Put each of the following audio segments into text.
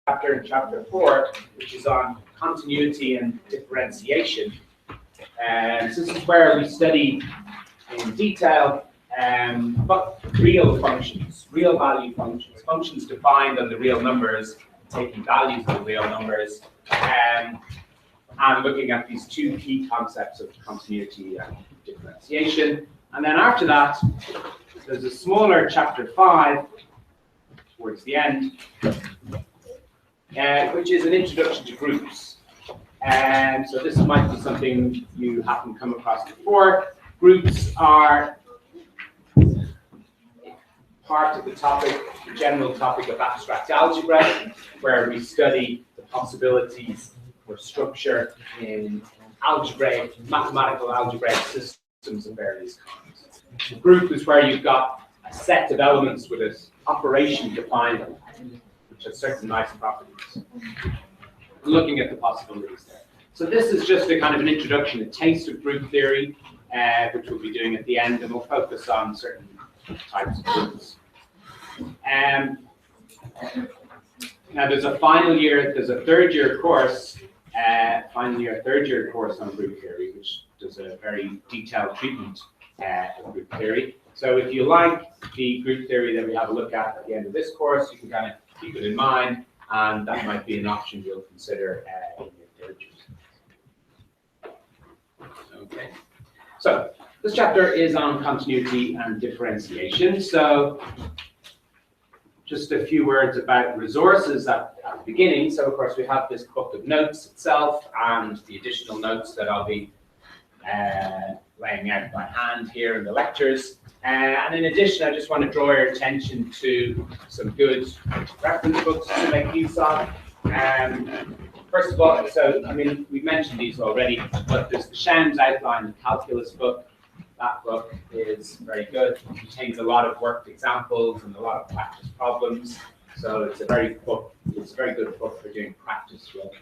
chapter in chapter 4, which is on continuity and differentiation. And so this is where we study in detail but real functions, real value functions, functions defined on the real numbers, taking values of the real numbers, and looking at these two key concepts of continuity and differentiation. And then after that, there's a smaller chapter 5 towards the end, which is an introduction to groups. And so this might be something you haven't come across before. Groups are part of the topic, the general topic of abstract algebra, where we study the possibilities for structure in algebraic, mathematical algebraic systems of various kinds. A group is where you've got a set of elements with an operation defined, which has certain nice properties. Looking at the possibilities there. So this is just a kind of an introduction, a taste of group theory, which we'll be doing at the end, and we'll focus on certain types of groups. Now there's a final year, there's a third year course, third year course on group theory, which does a very detailed treatment of group theory. So if you like the group theory that we have a look at the end of this course, you can kind of keep it in mind, and that might be an option you'll consider in your third year. Okay. So this chapter is on continuity and differentiation. So just a few words about resources at the beginning. So of course we have this book of notes itself and the additional notes that I'll be laying out by hand here in the lectures. And in addition, I just want to draw your attention to some good reference books to make use of. First of all, so I mean, we've mentioned these already, but there's the Shan's Outline of Calculus book. That book is very good. It contains a lot of worked examples and a lot of practice problems. So it's a very good book for doing practice work.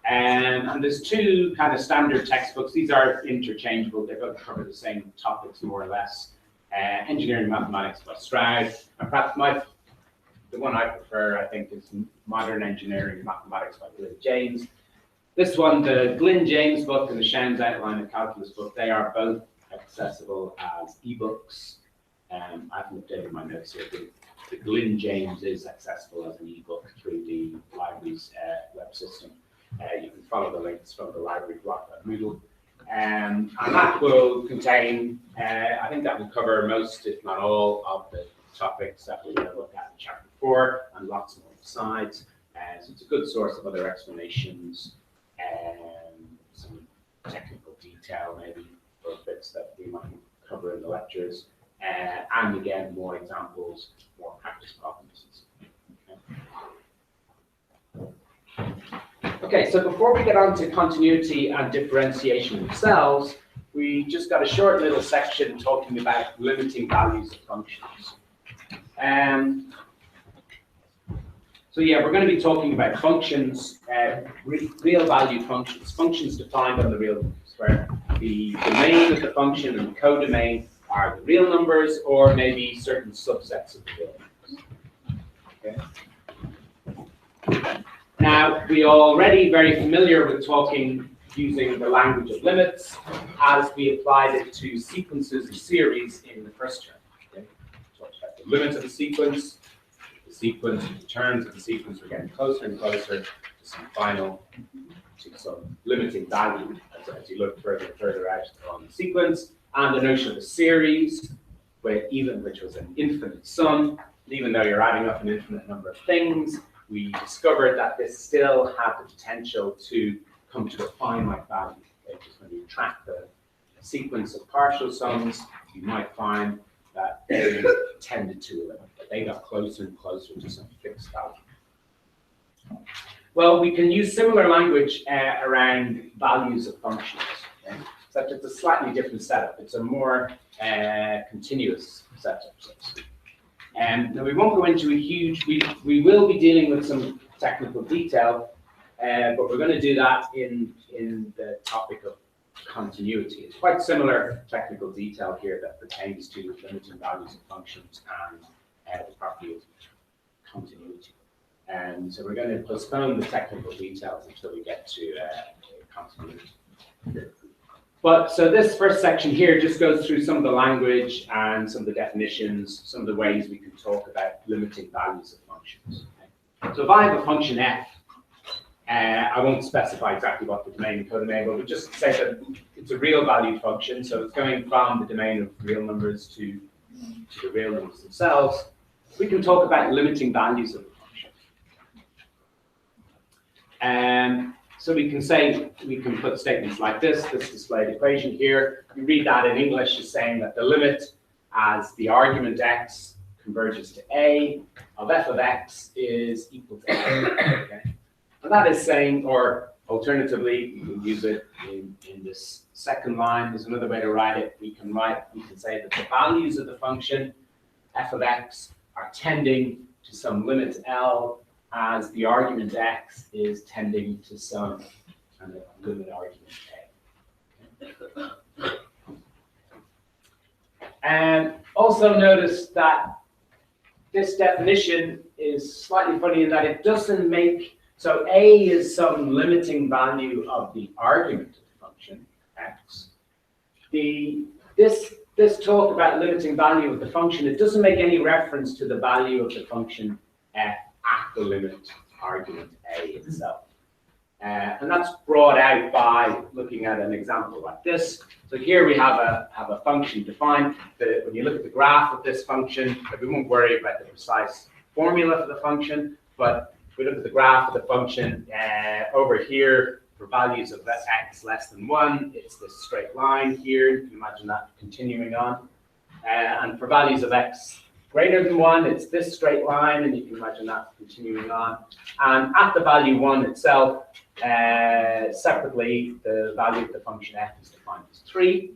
And there's two kind of standard textbooks. These are interchangeable. They both cover the same topics more or less. Engineering Mathematics by Stroud. And perhaps the one I prefer, I think, is Modern Engineering Mathematics by Glyn James. This one, the Glyn James book and the Shan's Outline of Calculus book, they are both accessible as ebooks. I haven't updated my notes here. The Glyn James is accessible as an ebook through the library's web system. You can follow the links from the library block.moodle. And that will contain, I think that will cover most, if not all, of the topics that we're going to look at in chapter 4, and lots more besides. So it's a good source of other explanations, some technical detail maybe, for bits that we might cover in the lectures, and again, more examples, more practice problems. Okay, so before we get on to continuity and differentiation themselves, we just got a short little section talking about limiting values of functions. So yeah, we're going to be talking about functions, real value functions, functions defined on the real numbers, where the domain of the function and the codomain are the real numbers, or maybe certain subsets of the real numbers. Okay. Now, we are already very familiar with talking using the language of limits as we applied it to sequences and series in the first term. Okay? Talked about the limit of the sequence, the terms of the sequence were getting closer and closer to some limiting value as you look further and further out on the sequence, and the notion of a series, which was an infinite sum. And even though you're adding up an infinite number of things, we discovered that this still had the potential to come to a finite value. Okay? Just when you track the sequence of partial sums, you might find that they tended to a limit, but they got closer and closer to some fixed value. Well, we can use similar language around values of functions, okay? Except it's a slightly different setup. It's a more continuous setup, so to speak. Now we won't go into a huge, we will be dealing with some technical detail, but we're going to do that in the topic of continuity. It's quite similar technical detail here that pertains to limiting values of functions and the property of continuity. And so we're going to postpone the technical details until we get to continuity. But so this first section here just goes through some of the language and some of the definitions, some of the ways we can talk about limiting values of functions. Okay? So if I have a function f, I won't specify exactly what the domain and codomain, but we'll just say that it's a real valued function. So it's going from the domain of real numbers to the real numbers themselves. We can talk about limiting values of the function. So we can say, we can put statements like this displayed equation here. You read that in English as saying that the limit as the argument x converges to a of f of x is equal to a. Okay? And that is saying, or alternatively, you can use it in this second line. There's another way to write it. We can say that the values of the function f of x are tending to some limit L as the argument x is tending to some kind of limit argument a. And also notice that this definition is slightly funny in that it doesn't make, so a is some limiting value of the argument of the function x. This talk about limiting value of the function, it doesn't make any reference to the value of the function f at the limit argument a itself. And that's brought out by looking at an example like this. So here we have a function defined. When you look at the graph of this function, we won't worry about the precise formula for the function, but if we look at the graph of the function over here, for values of x less than 1, it's this straight line here. You can imagine that continuing on. And for values of x greater than 1, it's this straight line, and you can imagine that continuing on. And at the value 1 itself, separately, the value of the function f is defined as 3.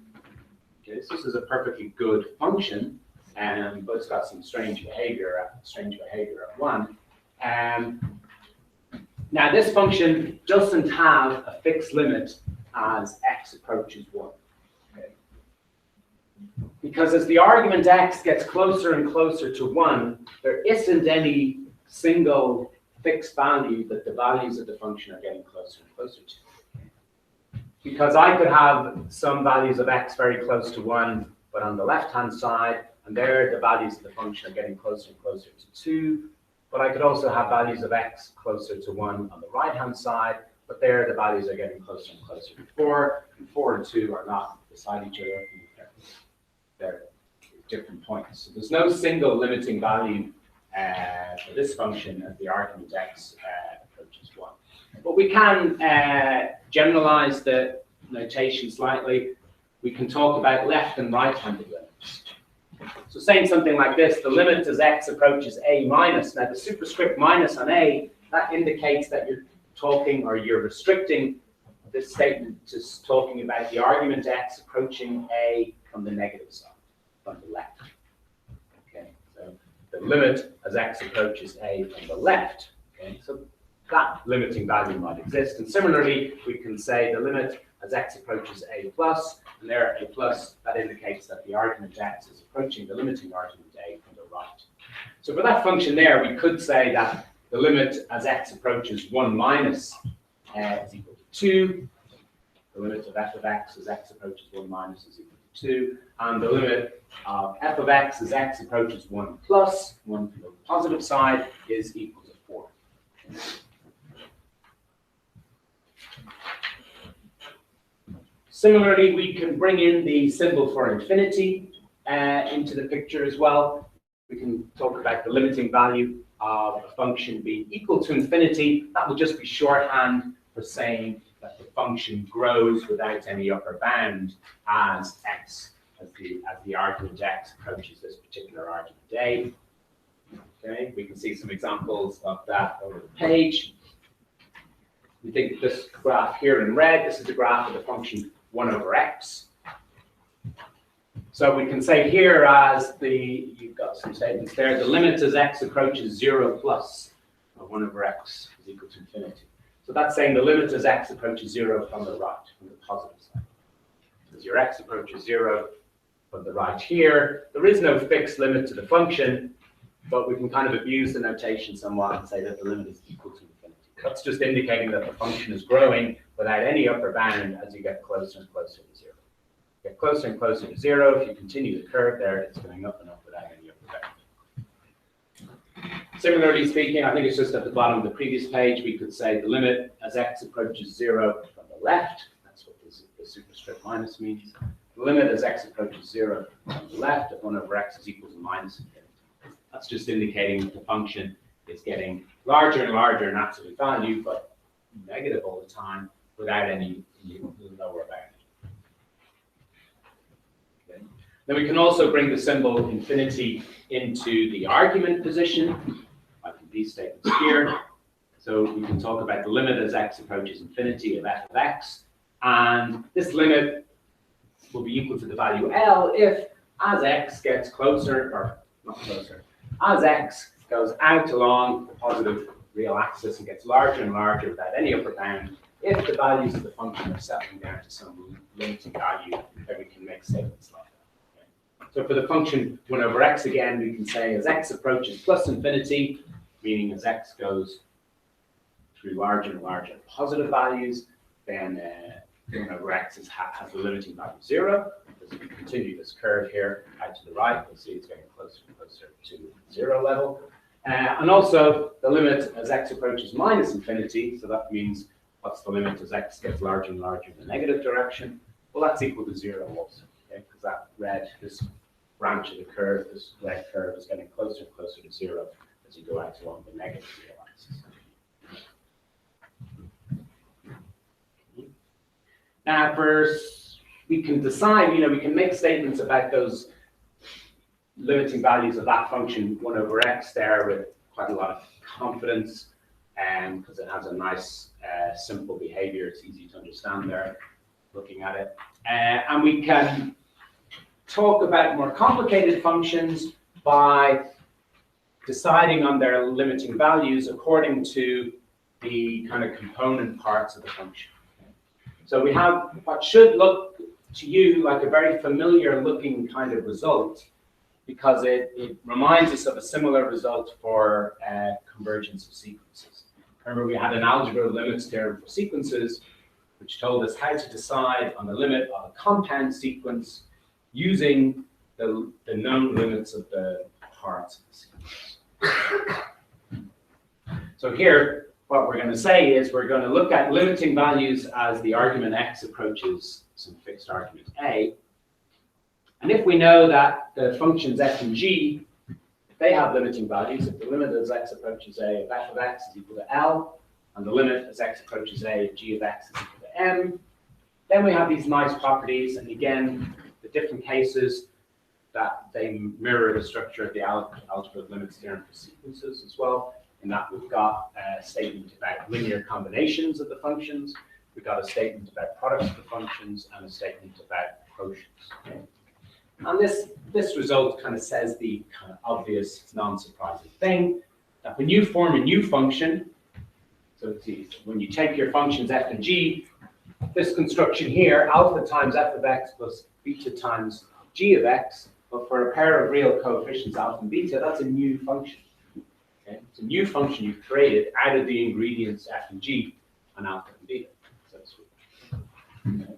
Okay, so this is a perfectly good function, but it's got some strange behavior at 1. Now, this function doesn't have a fixed limit as x approaches 1. Because as the argument x gets closer and closer to 1, there isn't any single fixed value that the values of the function are getting closer and closer to. Because I could have some values of x very close to 1, but on the left-hand side, and there the values of the function are getting closer and closer to 2. But I could also have values of x closer to 1 on the right-hand side, but there the values are getting closer and closer to 4, and 4 and 2 are not beside each other. They're different points. So there's no single limiting value for this function as the argument x approaches 1. But we can generalize the notation slightly. We can talk about left and right-handed limits. So saying something like this, the limit as x approaches a minus. Now the superscript minus on a, that indicates that you're talking or you're restricting this statement to talking about the argument x approaching a from the negative side, from the left. Okay, so the limit as x approaches a from the left. Okay, so that limiting value might exist. And similarly, we can say the limit as x approaches a plus, and there a plus, that indicates that the argument x is approaching the limiting argument a from the right. So for that function there, we could say that the limit as x approaches 1 minus is equal to 2. The limit of f of x as x approaches 1 minus is equal to 2. And the limit of f of x as x approaches 1 plus, 1 from the positive side, is equal to 4. Similarly, we can bring in the symbol for infinity into the picture as well. We can talk about the limiting value of a function being equal to infinity. That will just be shorthand for saying that the function grows without any upper bound as x, as the argument x approaches this particular argument a. Okay, we can see some examples of that over the page. We think this graph here in red, this is the graph of the function 1 over x. So we can say here as you've got some statements there, the limit as x approaches 0 plus of 1 over x is equal to infinity. So that's saying the limit as x approaches 0 from the right, from the positive side. As your x approaches 0 from the right here, there is no fixed limit to the function. but we can kind of abuse the notation somewhat and say that the limit is equal to infinity. That's just indicating that the function is growing without any upper bound as you get closer and closer to zero. Get closer and closer to zero. If you continue the curve there, it's going up and up without any upper bound. Similarly speaking, I think it's just at the bottom of the previous page, we could say the limit as x approaches zero from the left. That's what the superscript minus means. The limit as x approaches zero from the left of 1 over x is equal to minus infinity. That's just indicating that the function is getting larger and larger in absolute value, but negative all the time without any lower bound. Okay. Then we can also bring the symbol infinity into the argument position, like in these statements here. So we can talk about the limit as x approaches infinity of f of x, and this limit will be equal to the value L if, as x gets closer, or not closer, as x goes out along the positive real axis and gets larger and larger without any upper bound, if the values of the function are settling down to some limiting value, then we can make statements like that. Okay. So for the function 1 over x again, we can say as x approaches plus infinity, meaning as x goes through larger and larger positive values, then 1 over x has the limiting value 0. As we continue this curve here out to the right, we'll see it's getting closer and closer to 0 level. And also the limit as x approaches minus infinity, so that means what's the limit as x gets larger and larger in the negative direction? Well, that's equal to 0 also, okay? Because that red, this branch of the curve, this red curve is getting closer and closer to 0 as you go out along the negative real axis. Now, first, we can decide, we can make statements about those limiting values of that function 1 over x there with quite a lot of confidence, because it has a nice simple behavior. It's easy to understand there looking at it. And we can talk about more complicated functions by deciding on their limiting values according to the kind of component parts of the function. So we have what should look to you like a very familiar looking kind of result, because it reminds us of a similar result for convergence of sequences. Remember, we had an algebra of limits theorem for sequences, which told us how to decide on the limit of a compound sequence using the known limits of the parts of the sequence. So here, what we're going to say is we're going to look at limiting values as the argument x approaches some fixed argument a. And if we know that the functions f and g, if they have limiting values, if the limit as x approaches a of f of x is equal to L, and the limit as x approaches a of g of x is equal to m, then we have these nice properties. And again, the different cases that they mirror the structure of the algebra of limits theorem for sequences as well. In that we've got a statement about linear combinations of the functions, we've got a statement about products of the functions, and a statement about quotients. Okay? And this result kind of says the kind of obvious, non-surprising thing, that when you form a new function, so when you take your functions f and g, this construction here, alpha times f of x plus beta times g of x, but for a pair of real coefficients alpha and beta, that's a new function. Okay? It's a new function you've created out of the ingredients f and g and alpha and beta. So to speak. Okay.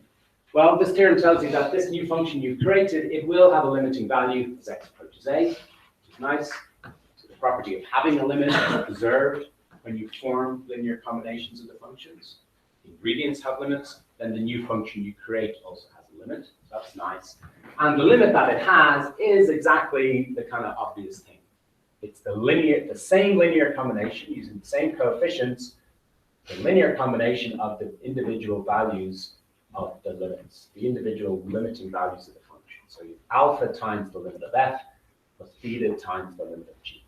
Well, this theorem tells you that this new function you've created, it will have a limiting value as x approaches a, which is nice. So the property of having a limit is preserved when you form linear combinations of the functions. The ingredients have limits, then the new function you create also has a limit. So that's nice. And the limit that it has is exactly the kind of obvious thing. It's the same linear combination using the same coefficients, the linear combination of the individual values of the limits, the individual limiting values of the function. So you have alpha times the limit of f plus beta times the limit of g.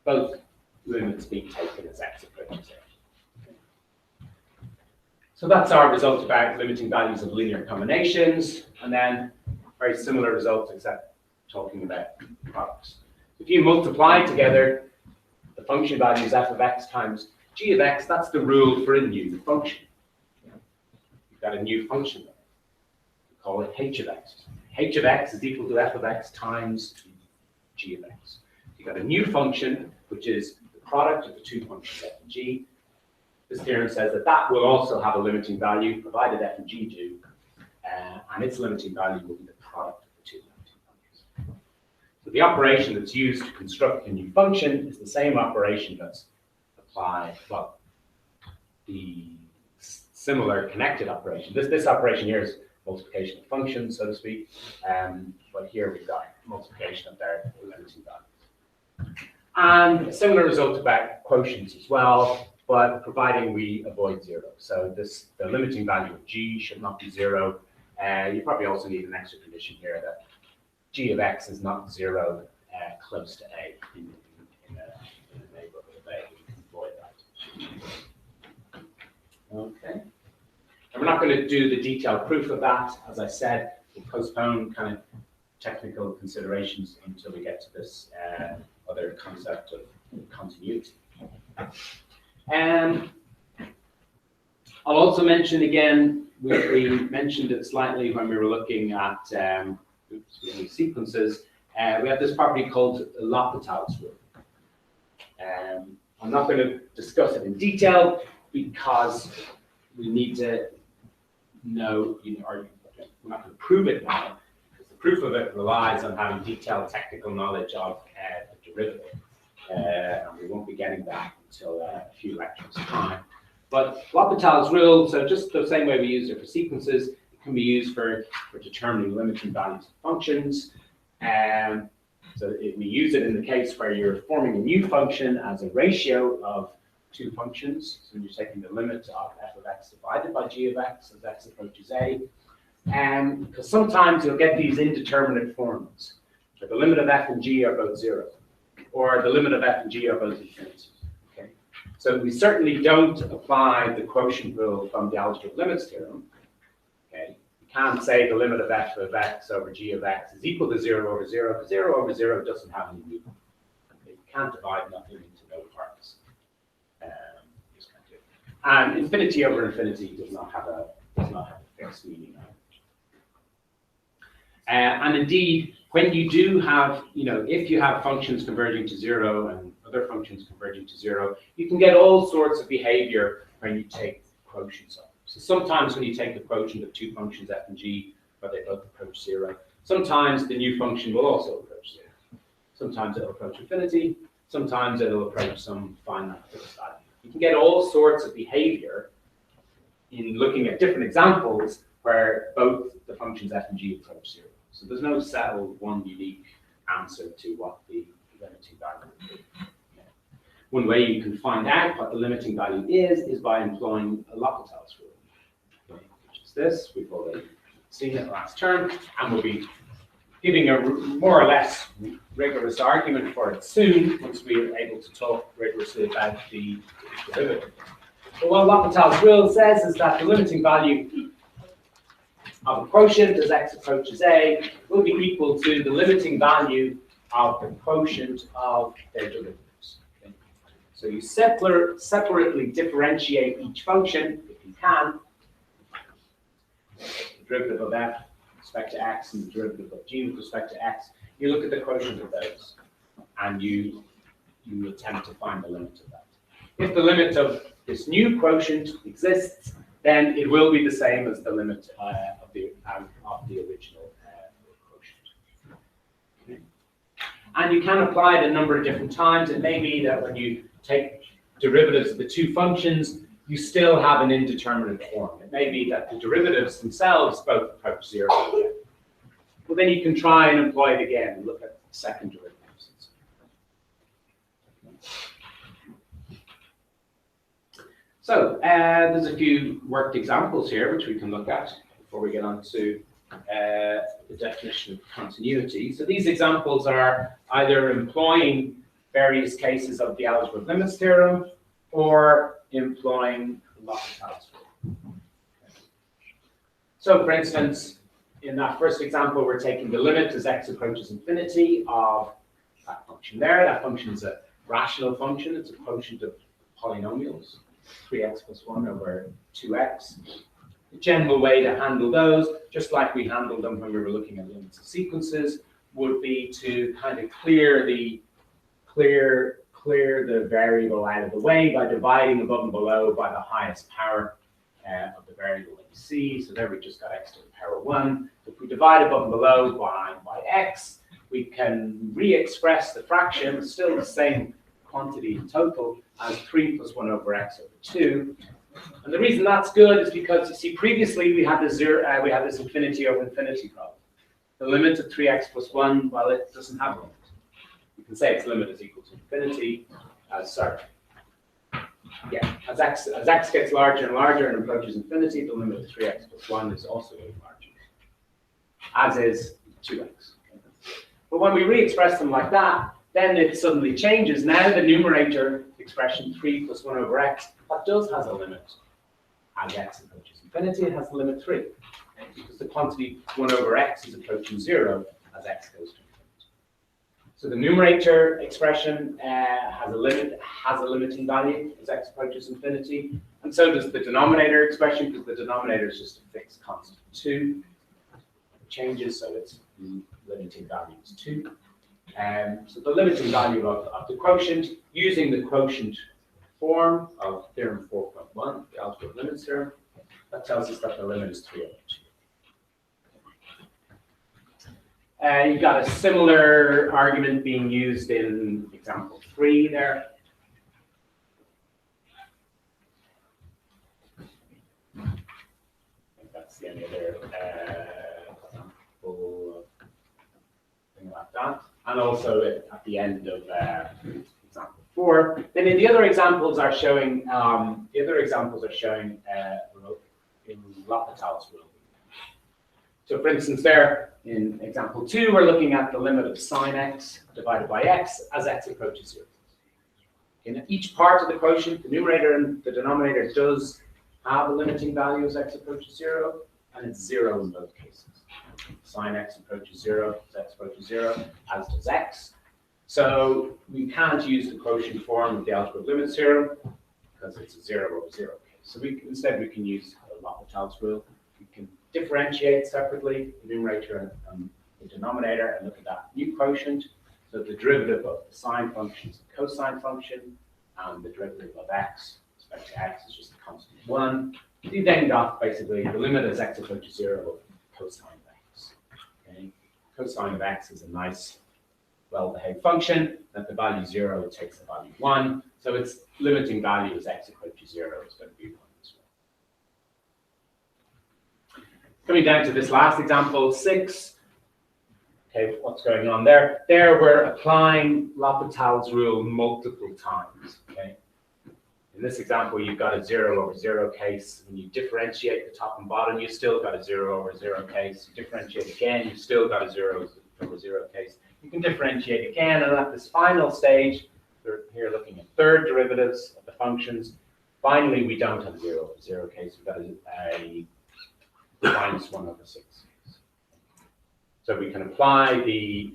Both limits being taken as x approaches a. So that's our result about limiting values of linear combinations, and then very similar results except talking about products. If you multiply together the function values f of x times g of x, that's the rule for a new function. You've got a new function. We call it h of x. h of x is equal to f of x times g of x. You've got a new function, which is the product of the two functions f and g. This theorem says that that will also have a limiting value, provided f and g do, and its limiting value will be the product of the two limiting values. So the operation that's used to construct a new function is the same operation that's applied, well, the similar connected operation. This operation here is multiplication of functions, so to speak, but here we've got multiplication of their limiting values. And a similar result about quotients as well, but providing we avoid 0. So the limiting value of g should not be 0. You probably also need an extra condition here that g of x is not 0 close to a in a neighborhood of a. We can avoid that. Okay. And we're not going to do the detailed proof of that. As I said, we'll postpone kind of technical considerations until we get to this other concept of continuity. I'll also mention again, we mentioned it slightly when we were looking at sequences. We have this property called L'Hopital's rule. I'm not going to discuss it in detail because we need to know, or we're not going to prove it now, because the proof of it relies on having detailed technical knowledge of the derivative. And we won't be getting that until a few lectures' time. But L'Hopital's rule, so just the same way we use it for sequences, it can be used for determining limiting values of functions. So we use it in the case where you're forming a new function as a ratio of two functions. So you're taking the limit of f of x divided by g of x as x approaches a. Because sometimes you'll get these indeterminate forms, where the limit of f and g are both 0, or the limit of f and g are both infinity. Okay? So we certainly don't apply the quotient rule from the algebra of limits theorem. Okay? You can't say the limit of f of x over g of x is equal to 0 over 0, because 0 over 0 doesn't have any movement. Okay? You can't divide nothing into no parts. And infinity over infinity does not have a fixed meaning. And indeed, when you do have, if you have functions converging to 0 and other functions converging to 0, you can get all sorts of behavior when you take quotients of them. So sometimes when you take the quotient of two functions f and g, where they both approach 0, sometimes the new function will also approach 0. Sometimes it'll approach infinity, sometimes it'll approach some finite fixed value. You can get all sorts of behavior in looking at different examples where both the functions f and g approach 0. So there's no settled one unique answer to what the limiting value is. One way you can find out what the limiting value is by employing a L'Hopital's rule, which is this. We've already seen it last term, and we'll be giving a more or less rigorous argument for it soon, once we're able to talk rigorously about the derivative. But what L'Hopital's rule says is that the limiting value of a quotient as x approaches a will be equal to the limiting value of the quotient of their derivatives. Okay? So you separately differentiate each function, if you can, the derivative of f with respect to x and the derivative of g with respect to x. You look at the quotient of those, and you attempt to find the limit of that. If the limit of this new quotient exists, then it will be the same as the limit of the original quotient. Okay. And you can apply it a number of different times. It may be that when you take derivatives of the two functions, you still have an indeterminate form. It may be that the derivatives themselves both approach 0. Well, then you can try and employ it again and look at second derivatives. So there's a few worked examples here which we can look at before we get on to the definition of continuity. So these examples are either employing various cases of the algebra of limits theorem or employing L'Hopital's rule. So for instance, in that first example, we're taking the limit as x approaches infinity of that function there. That function is a rational function. It's a quotient of polynomials, 3x plus 1 over 2x. The general way to handle those, just like we handled them when we were looking at limits of sequences, would be to kind of clear the clear the variable out of the way by dividing above and below by the highest power of the variable that we see. So there we just got x to the power 1. If we divide above and below by x, we can re-express the fraction, still the same quantity in total, as 3 plus 1 over x over 2. And the reason that's good is because, you see, previously we had this infinity over infinity problem. The limit of 3x plus 1, well, it doesn't have a limit. You can say its limit is equal to infinity, as x gets larger and larger and approaches infinity, the limit of 3x plus 1 is also getting larger, as is 2x. But when we re-express them like that, then it suddenly changes. Now the numerator expression 3 plus 1 over x, that does has a limit. As x approaches infinity, it has the limit 3. Because the quantity 1 over x is approaching 0 as x goes to infinity. So the numerator expression has a limiting value as x approaches infinity. And so does the denominator expression, because the denominator is just a fixed constant 2. It changes, so its limiting value is 2. So the limiting value of the quotient, using the quotient form of theorem 4.1, the algebra of limits theorem, that tells us that the limit is 3 over 2. You've got a similar argument being used in example 3 there. I think that's the only other example thing like that. And also at the end of example 4. Then in the other examples are showing in L'Hopital's rule. So for instance, there in example 2, we're looking at the limit of sine x divided by x as x approaches 0. In each part of the quotient, the numerator and the denominator does have a limiting value as x approaches 0, and it's 0 in both cases. Sine x approaches 0 as x approaches 0, as does x. So we can't use the quotient form of the algebra of limits theorem because it's a 0 over 0 case. So instead we can use L'Hopital's rule. We can differentiate separately the numerator and the denominator and look at that new quotient. So the derivative of the sine function is a cosine function, and the derivative of x with respect to x is just a constant 1. You then got basically the limit as x approaches 0 of cosine of x. Okay? Cosine of x is a nice, well-behaved function. At the value 0, it takes the value 1. So its limiting value as x approaches 0 is going to be 1 as well. Coming down to this last example, 6. Okay, what's going on there? There we're applying L'Hopital's rule multiple times. Okay. In this example, you've got a 0 over 0 case. When you differentiate the top and bottom, you've still got a 0 over 0 case. You differentiate again, you've still got a 0 over 0 case. You can differentiate again, and at this final stage, we're here looking at third derivatives of the functions. Finally, we don't have a 0 over 0 case. We've got a minus 1 over 6. So we can apply the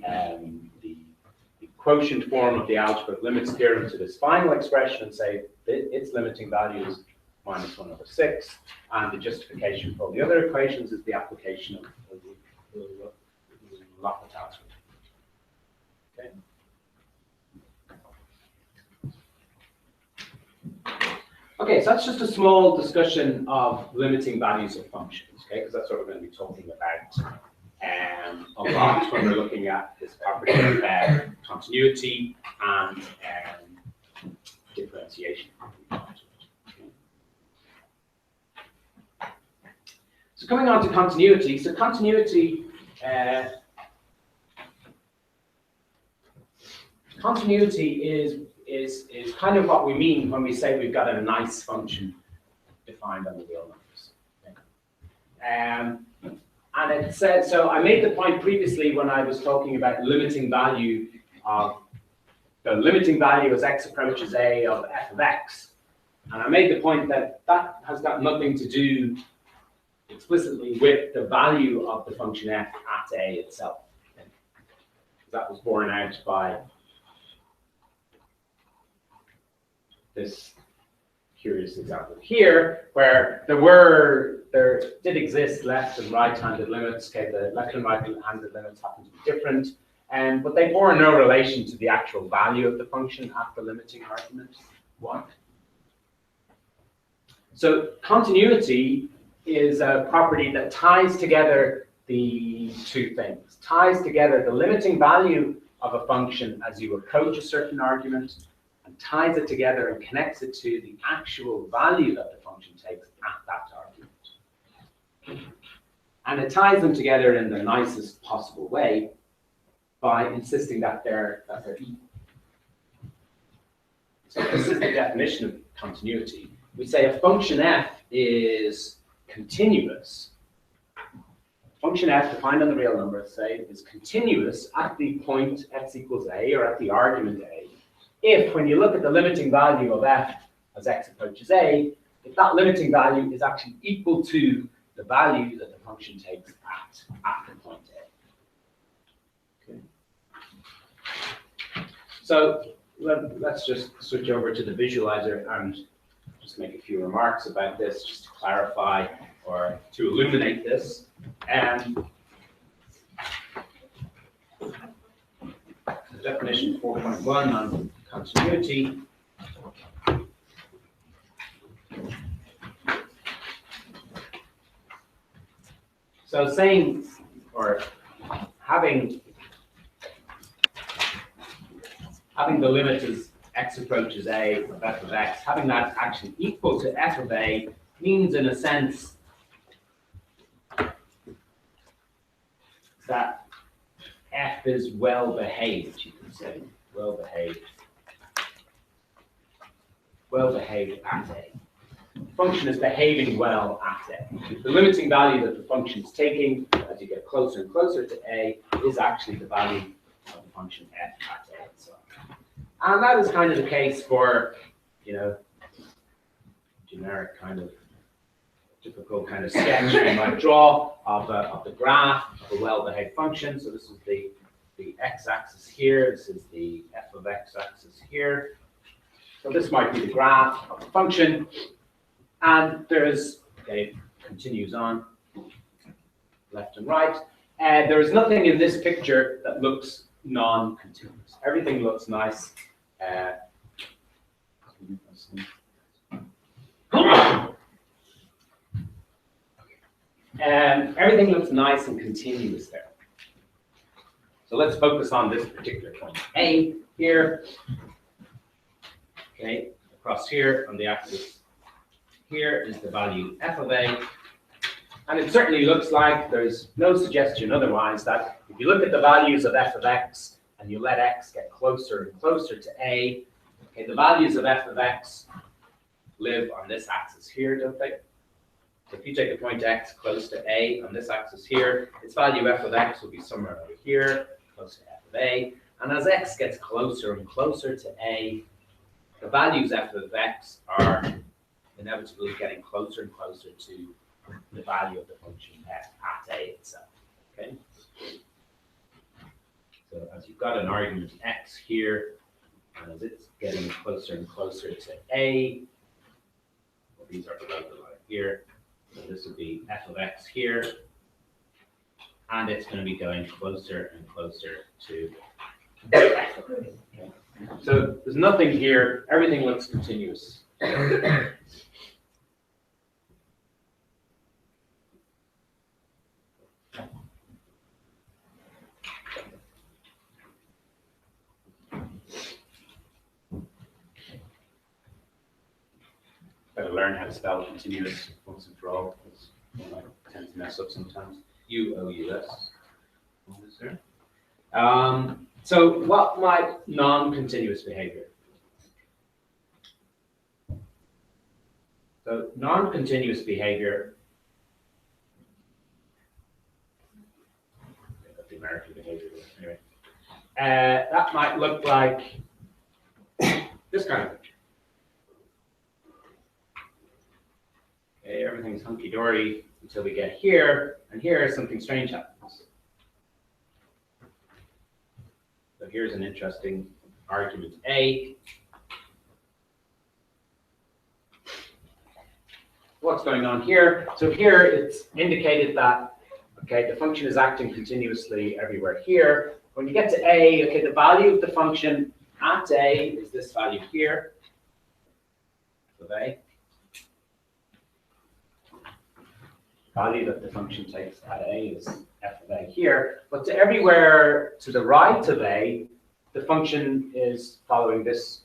quotient form of the algebra of limits theorem to this final expression and say its limiting value is minus 1 over 6, and the justification for all the other equations is the application of L'Hopital's rule. Okay. Okay, so that's just a small discussion of limiting values of functions, okay, because that's what we're going to be talking about a lot when we're looking at this property of continuity and differentiation. So coming on to continuity, so continuity is kind of what we mean when we say we've got a nice function defined on the real numbers. Okay. And it says, so I made the point previously when I was talking about limiting value of the limiting value as x approaches a of f of x. And I made the point that that has got nothing to do explicitly with the value of the function f at a itself. Okay. That was borne out by this curious example here, where there did exist left and right-handed limits. Okay, the left and right-handed limits happen to be different. But they bore no relation to the actual value of the function at the limiting argument 1. So continuity is a property that ties together the two things, ties together the limiting value of a function as you approach a certain argument, and ties it together and connects it to the actual value that the function takes at that argument. And it ties them together in the nicest possible way by insisting that they're equal. So this is the definition of continuity. We say a function f is continuous. Function f defined on the real number, say, is continuous at the point x equals a, or at the argument a, if when you look at the limiting value of f as x approaches a, if that limiting value is actually equal to the value that the function takes at the point a. Okay. So let's just switch over to the visualizer and just make a few remarks about this, just to clarify or to illuminate this. The definition 4.1 on continuity. So saying or having the limit as x approaches a of f of x, having that actually equal to f of a means, in a sense, that f is well behaved, you can say, well behaved at a. The function is behaving well at a. The limiting value that the function is taking as you get closer and closer to a is actually the value of the function f at a. And so on. And that is kind of the case for, generic kind of typical kind of sketch you might draw of the graph of a well-behaved function. So this is the x-axis here. This is the f of x-axis here. So this might be the graph of the function. And there's, continues on, left and right. And there is nothing in this picture that looks non-continuous. Everything looks nice. Everything looks nice and continuous there. So let's focus on this particular point. A here, across here on the axis here is the value f of a. And it certainly looks like there's no suggestion otherwise that if you look at the values of f of x and you let x get closer and closer to a, the values of f of x live on this axis here, don't they? So if you take a point x close to a on this axis here, its value f of x will be somewhere over here, close to f of a. And as x gets closer and closer to a, the values f of x are inevitably getting closer and closer to the value of the function f at a itself. Okay. So as you've got an argument x here, and as it's getting closer and closer to a, well, these are below the line here. So this would be f of x here, and it's going to be going closer and closer to f of a. Okay. So there's nothing here. Everything looks continuous. Better learn how to spell continuous once and for all, because I tend to mess up sometimes. U-O-U-S. So what might non-continuous behavior? So non-continuous behavior, the American behavior anyway, that might look like this kind of picture. Okay, everything's hunky-dory until we get here, and here something strange happens. So here's an interesting argument A. What's going on here? So here it's indicated that, the function is acting continuously everywhere here, When you get to a, okay, the value of the function at a is this value here of a. Value that the function takes at a is f of a here, but to everywhere to the right of a, the function is following this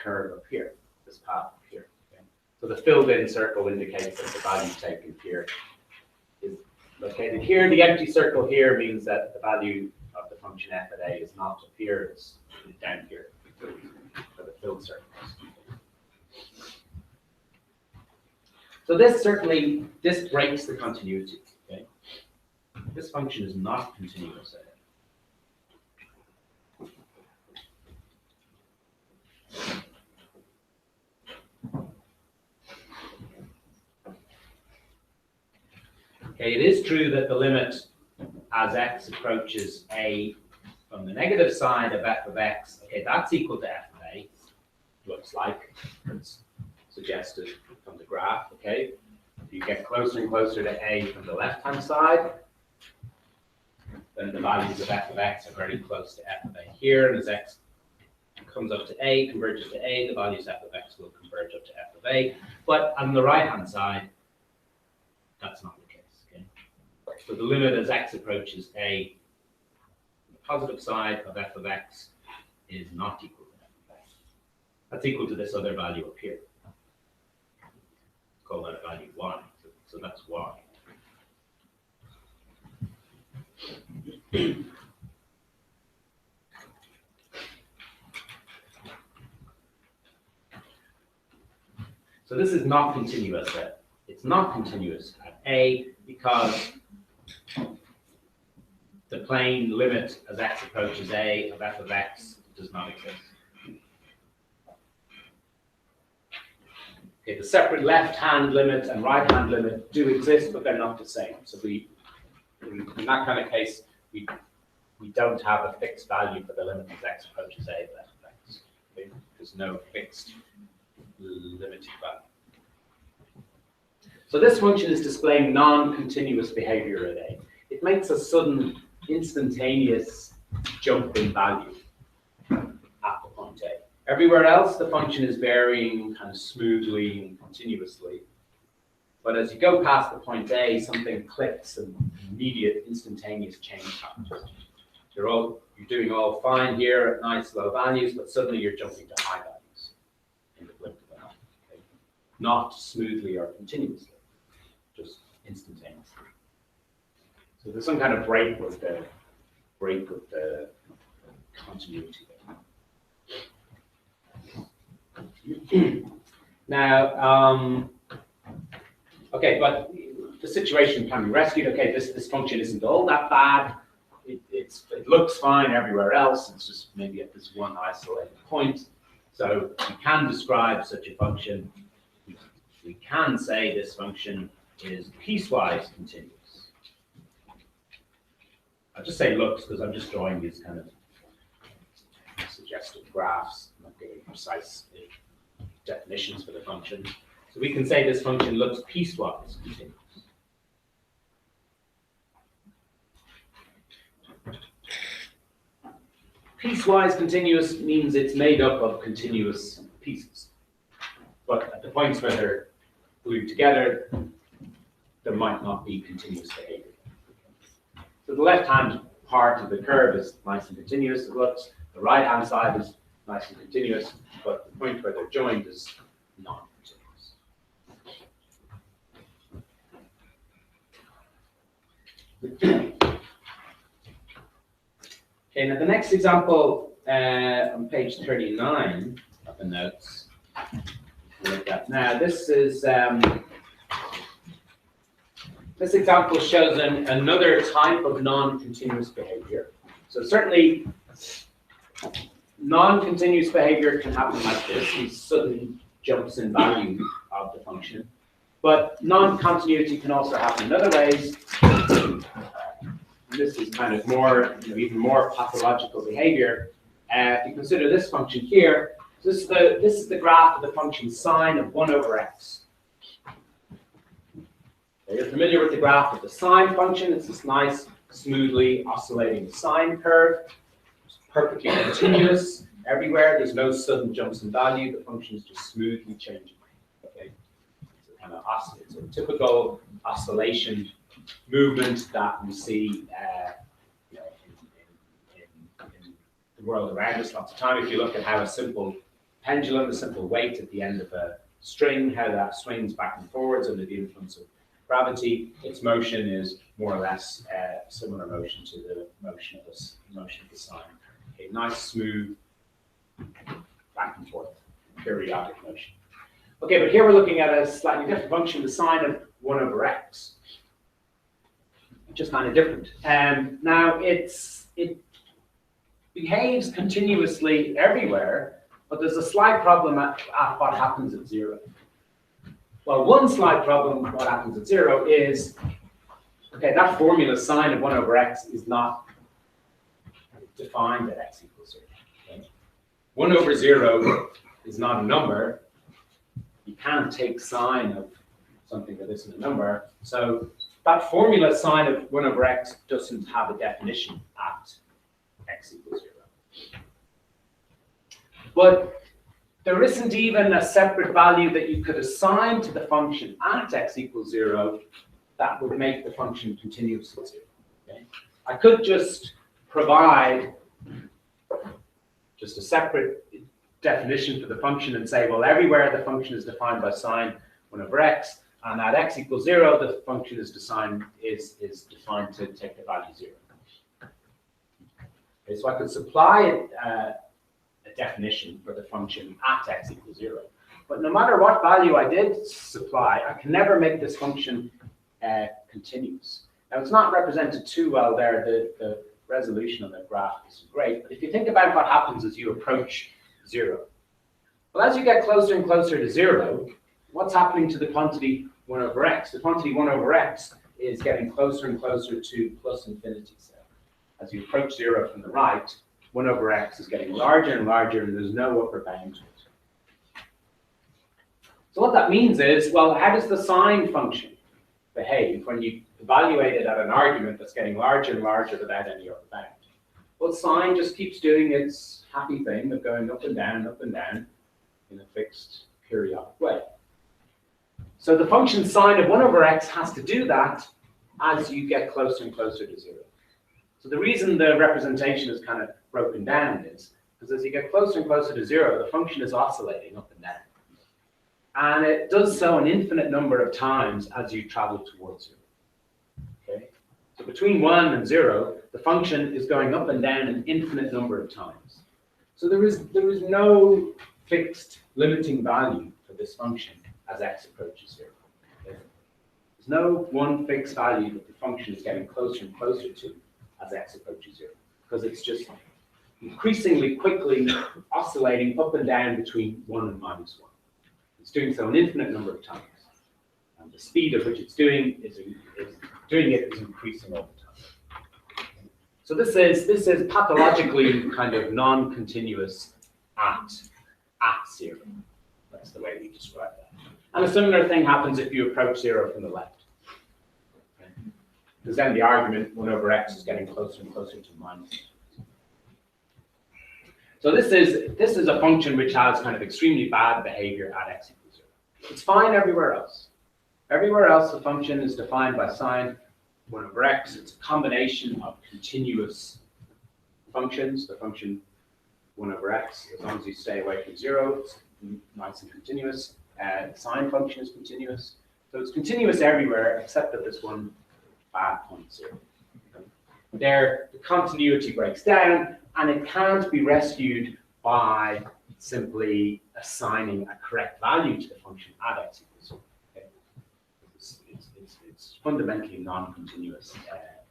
curve up here, this path up here. Okay? So the filled-in circle indicates that the value taken here is located here. The empty circle here means that the value of the function f at a is not up here, it's down here for the filled circles. So this breaks the continuity. Okay? This function is not continuous. Okay, it is true that the limit as x approaches a from the negative side of f of x, okay, that's equal to f of a, looks like. It's suggested from the graph, okay? If you get closer and closer to a from the left-hand side, then the values of f of x are very close to f of a here, and as x comes up to a, converges to a, the values f of x will converge up to f of a. But on the right-hand side, that's not the case, okay? So the limit as x approaches a, the positive side of f of x is not equal to f of x. That's equal to this other value up here. Call that value y, so that's y. So this is not continuous. It's not continuous at a because the plane limit as x approaches a of f of x does not exist. Okay, the separate left-hand limit and right-hand limit do exist, but they're not the same. So in that kind of case, we don't have a fixed value for the limit as x approaches a of f of x. Okay? There's no fixed limited value. So this function is displaying non-continuous behavior at a. It makes a sudden, instantaneous jump in value at the point a. Everywhere else, the function is varying kind of smoothly and continuously. But as you go past the point A, something clicks, and immediate, instantaneous change happens. You're doing all fine here at nice low values, but suddenly you're jumping to high values in the blink of an eye. Okay? Not smoothly or continuously, just instantaneously. So there's some kind of break with the continuity there. Now, okay, but the situation can be rescued. Okay, this function isn't all that bad. It looks fine everywhere else. It's just maybe at this one isolated point. So we can describe such a function. We can say this function is piecewise continuous. I'll just say looks because I'm just drawing these kind of suggestive graphs. I'm not giving precise definitions for the function. So we can say this function looks piecewise continuous. Piecewise continuous means it's made up of continuous pieces. But at the points where they're glued together, there might not be continuous behavior. So the left-hand part of the curve is nice and continuous, it looks. The right-hand side is nice and continuous, but the point where they're joined is non-continuous. Okay, now the next example on page 39 of the notes. Look at now. This example shows another type of non-continuous behavior. So certainly, non-continuous behavior can happen like this. He suddenly jumps in value of the function. But non-continuity can also happen in other ways. This is kind of more, even more pathological behavior. If you consider this function here, this is the graph of the function sine of 1 over x. Now you're familiar with the graph of the sine function. It's this nice, smoothly oscillating sine curve. perfectly continuous everywhere. There's no sudden jumps in value. The function is just smoothly changing. Okay, it's a typical oscillation movement that we see you know, in the world around us lots of time. If you look at how a simple pendulum, a simple weight at the end of a string, how that swings back and forwards under the influence of gravity, its motion is more or less similar motion to the motion of the sine. A nice, smooth, back and forth, periodic motion. Okay, but here we're looking at a slightly different function, the sine of 1 over x. Just kind of different. Now, it behaves continuously everywhere, but there's a slight problem at what happens at 0. Well, one slight problem what happens at 0 is, okay, that formula sine of 1 over x is not defined at x equals 0. Okay? 1 over 0 is not a number. You can't take sine of something that isn't a number. So that formula sine of 1 over x doesn't have a definition at x equals 0. But there isn't even a separate value that you could assign to the function at x equals 0 that would make the function continuous at 0. Okay? I could just provide just a separate definition for the function and say, well, everywhere the function is defined by sine 1 over x, and at x equals 0, the function is defined to take the value 0. Okay, so I could supply a definition for the function at x equals 0. But no matter what value I did supply, I can never make this function continuous. Now, it's not represented too well there. The resolution on the graph is great. But if you think about what happens as you approach 0, well, as you get closer and closer to 0, what's happening to the quantity 1 over x? The quantity 1 over x is getting closer and closer to plus infinity. So as you approach 0 from the right, 1 over x is getting larger and larger, and there's no upper bound to it. So what that means is, well, how does the sine function behave when you evaluate it at an argument that's getting larger and larger without any upper bound? Well, sine just keeps doing its happy thing of going up and down in a fixed periodic way. So the function sine of 1 over x has to do that as you get closer and closer to 0. So the reason the representation is kind of broken down is because as you get closer and closer to 0, the function is oscillating up and down. And it does so an infinite number of times as you travel towards 0. Okay? So between 1 and 0, the function is going up and down an infinite number of times. So there is no fixed limiting value for this function as x approaches 0. Okay? There's no one fixed value that the function is getting closer and closer to as x approaches 0, because it's just increasingly quickly oscillating up and down between 1 and minus 1. It's doing so an infinite number of times. And the speed at which it's doing it is increasing all the time. So this is pathologically kind of non-continuous at 0. That's the way we describe that. And a similar thing happens if you approach 0 from the left. Okay? Because then the argument 1 over x is getting closer and closer to minus. So this is a function which has kind of extremely bad behavior at x equals 0. It's fine everywhere else. Everywhere else, the function is defined by sine 1 over x. It's a combination of continuous functions. The function 1 over x, as long as you stay away from 0, it's nice and continuous. The sine function is continuous. So it's continuous everywhere except at this one bad point 0. Okay? There, the continuity breaks down, and it can't be rescued by simply assigning a correct value to the function at x equals 0. Okay? It's fundamentally non-continuous at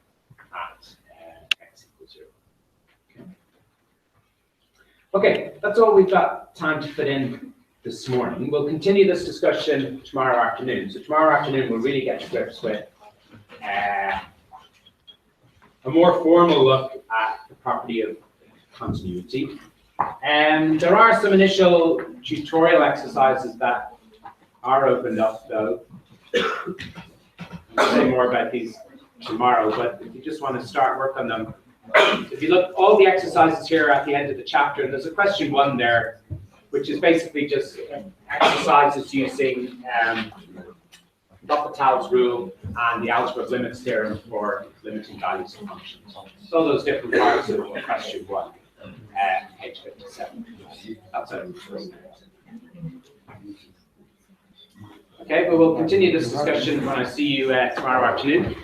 x equals 0. Okay, that's all we've got time to fit in this morning. We'll continue this discussion tomorrow afternoon. So tomorrow afternoon we'll really get to grips with a more formal look at the property of continuity. There are some initial tutorial exercises that are opened up, though. I'll say more about these tomorrow, but if you just want to start work on them If you look, all the exercises here are at the end of the chapter, and there's a question 1 there, which is basically just exercises using L'Hopital's rule and the algebra of limits theorem for limiting values of functions. So those different parts of question 1, page 57. That's it. Okay, but we'll continue this discussion when I see you tomorrow afternoon.